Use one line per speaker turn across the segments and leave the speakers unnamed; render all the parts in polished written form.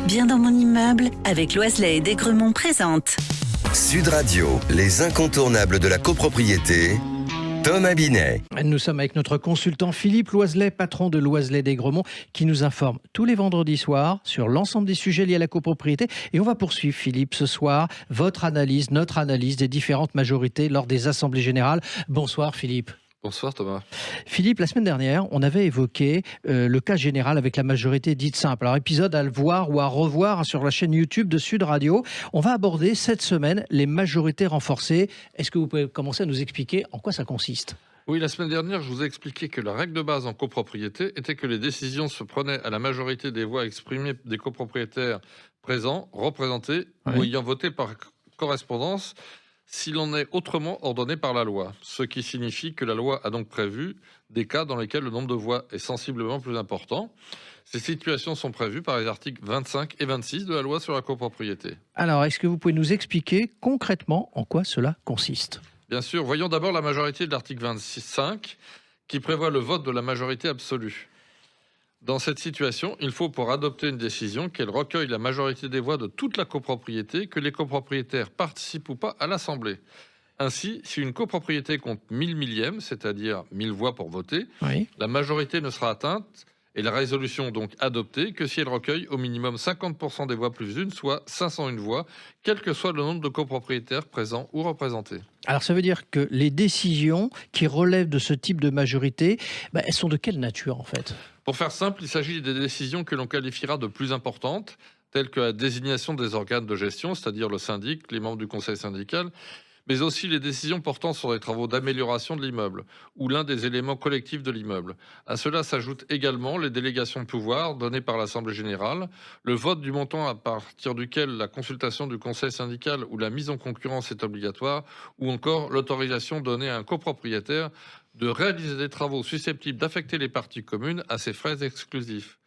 Bien dans mon immeuble, avec Loiselet et Desgremont présente.
Sud Radio, les incontournables de la copropriété. Thomas Binet.
Nous sommes avec notre consultant Philippe Loiselet, patron de Loiselet Desgremont, qui nous informe tous les vendredis soirs sur l'ensemble des sujets liés à la copropriété. Et on va poursuivre, Philippe, ce soir, votre analyse, notre analyse des différentes majorités lors des assemblées générales. Bonsoir, Philippe.
Bonsoir Thomas.
Philippe, la semaine dernière, on avait évoqué le cas général avec la majorité dite simple. Alors, épisode à le voir ou à revoir sur la chaîne YouTube de Sud Radio. On va aborder cette semaine les majorités renforcées. Est-ce que vous pouvez commencer à nous expliquer en quoi ça consiste ?
Oui, la semaine dernière, je vous ai expliqué que la règle de base en copropriété était que les décisions se prenaient à la majorité des voix exprimées des copropriétaires présents, représentés ou ayant voté par correspondance, si l'on est autrement ordonné par la loi. Ce qui signifie que la loi a donc prévu des cas dans lesquels le nombre de voix est sensiblement plus important. Ces situations sont prévues par les articles 25 et 26 de la loi sur la copropriété.
Alors, est-ce que vous pouvez nous expliquer concrètement en quoi cela consiste ?
Bien sûr, voyons d'abord la majorité de l'article 25 qui prévoit le vote de la majorité absolue. Dans cette situation, il faut pour adopter une décision qu'elle recueille la majorité des voix de toute la copropriété, que les copropriétaires participent ou pas à l'Assemblée. Ainsi, si une copropriété compte 1000 millièmes, c'est-à-dire 1000 voix pour voter, la majorité ne sera atteinte et la résolution donc adoptée que si elle recueille au minimum 50% des voix plus une, soit 501 voix, quel que soit le nombre de copropriétaires présents ou représentés.
Alors ça veut dire que les décisions qui relèvent de ce type de majorité, elles sont de quelle nature en fait ?
Pour faire simple, il s'agit des décisions que l'on qualifiera de plus importantes, telles que la désignation des organes de gestion, c'est-à-dire le syndic, les membres du conseil syndical, mais aussi les décisions portant sur les travaux d'amélioration de l'immeuble ou l'un des éléments collectifs de l'immeuble. À cela s'ajoutent également les délégations de pouvoir données par l'Assemblée générale, le vote du montant à partir duquel la consultation du conseil syndical ou la mise en concurrence est obligatoire, ou encore l'autorisation donnée à un copropriétaire de réaliser des travaux susceptibles d'affecter les parties communes à ses frais exclusifs.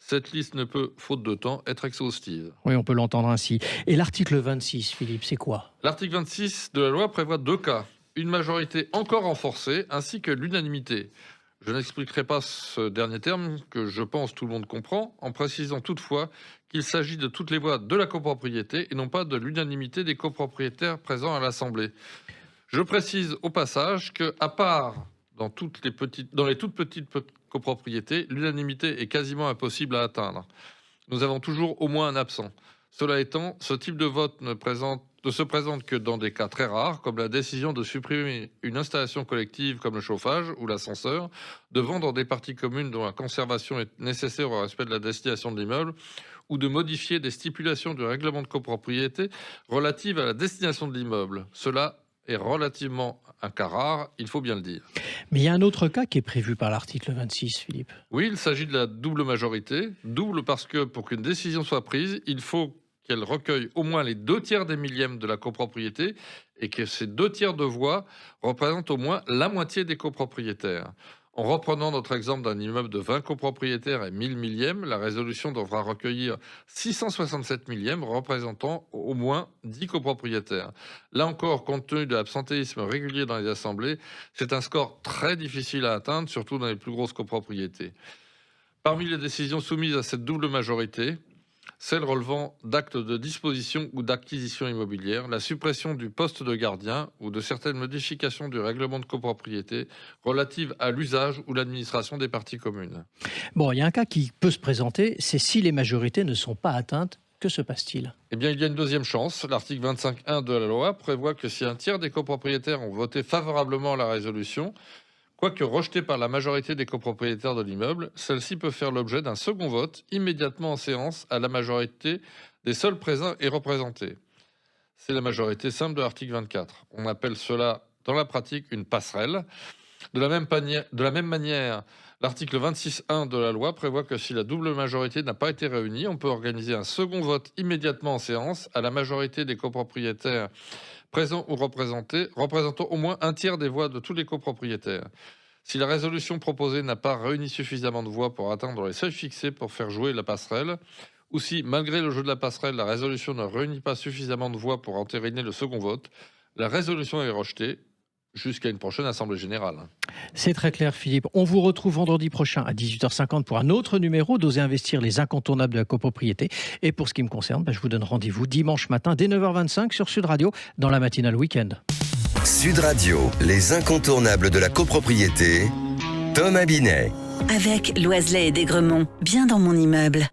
Cette liste ne peut, faute de temps, être exhaustive.
Oui, on peut l'entendre ainsi. Et l'article 26, Philippe, c'est quoi ?
L'article 26 de la loi prévoit deux cas. Une majorité encore renforcée ainsi que l'unanimité. Je n'expliquerai pas ce dernier terme que je pense tout le monde comprend, en précisant toutefois qu'il s'agit de toutes les voix de la copropriété et non pas de l'unanimité des copropriétaires présents à l'Assemblée. Je précise au passage que, à part dans les toutes petites copropriétés, l'unanimité est quasiment impossible à atteindre. Nous avons toujours au moins un absent. Cela étant, ce type de vote ne se présente que dans des cas très rares, comme la décision de supprimer une installation collective comme le chauffage ou l'ascenseur, de vendre des parties communes dont la conservation est nécessaire au respect de la destination de l'immeuble, ou de modifier des stipulations du règlement de copropriété relatives à la destination de l'immeuble. Cela est relativement un cas rare, il faut bien le dire.
Mais il y a un autre cas qui est prévu par l'article 26, Philippe.
Oui, il s'agit de la double majorité. Double parce que pour qu'une décision soit prise, il faut qu'elle recueille au moins les 2/3 des millièmes de la copropriété et que ces 2/3 de voix représentent au moins la moitié des copropriétaires. En reprenant notre exemple d'un immeuble de 20 copropriétaires et 1000 millièmes, la résolution devra recueillir 667 millièmes représentant au moins 10 copropriétaires. Là encore, compte tenu de l'absentéisme régulier dans les assemblées, c'est un score très difficile à atteindre, surtout dans les plus grosses copropriétés. Parmi les décisions soumises à cette double majorité, celles relevant d'actes de disposition ou d'acquisition immobilière, la suppression du poste de gardien ou de certaines modifications du règlement de copropriété relatives à l'usage ou l'administration des parties communes.
Bon, il y a un cas qui peut se présenter, c'est si les majorités ne sont pas atteintes. Que se passe-t-il ?
Eh bien, il y a une deuxième chance. L'article 25.1 de la loi prévoit que si un tiers des copropriétaires ont voté favorablement à la résolution, quoique rejetée par la majorité des copropriétaires de l'immeuble, celle-ci peut faire l'objet d'un second vote immédiatement en séance à la majorité des seuls présents et représentés. C'est la majorité simple de l'article 24. On appelle cela dans la pratique une passerelle. De la même manière, l'article 26.1 de la loi prévoit que si la double majorité n'a pas été réunie, on peut organiser un second vote immédiatement en séance à la majorité des copropriétaires présents ou représentant au moins un tiers des voix de tous les copropriétaires. Si la résolution proposée n'a pas réuni suffisamment de voix pour atteindre les seuils fixés pour faire jouer la passerelle, ou si, malgré le jeu de la passerelle, la résolution ne réunit pas suffisamment de voix pour entériner le second vote, la résolution est rejetée jusqu'à une prochaine Assemblée Générale.
C'est très clair, Philippe. On vous retrouve vendredi prochain à 18h50 pour un autre numéro d'Oser investir, les incontournables de la copropriété. Et pour ce qui me concerne, je vous donne rendez-vous dimanche matin dès 9h25 sur Sud Radio dans la matinale week-end.
Sud Radio, les incontournables de la copropriété, Thomas Binet.
Avec Loiselet et Desgremont, bien dans mon immeuble.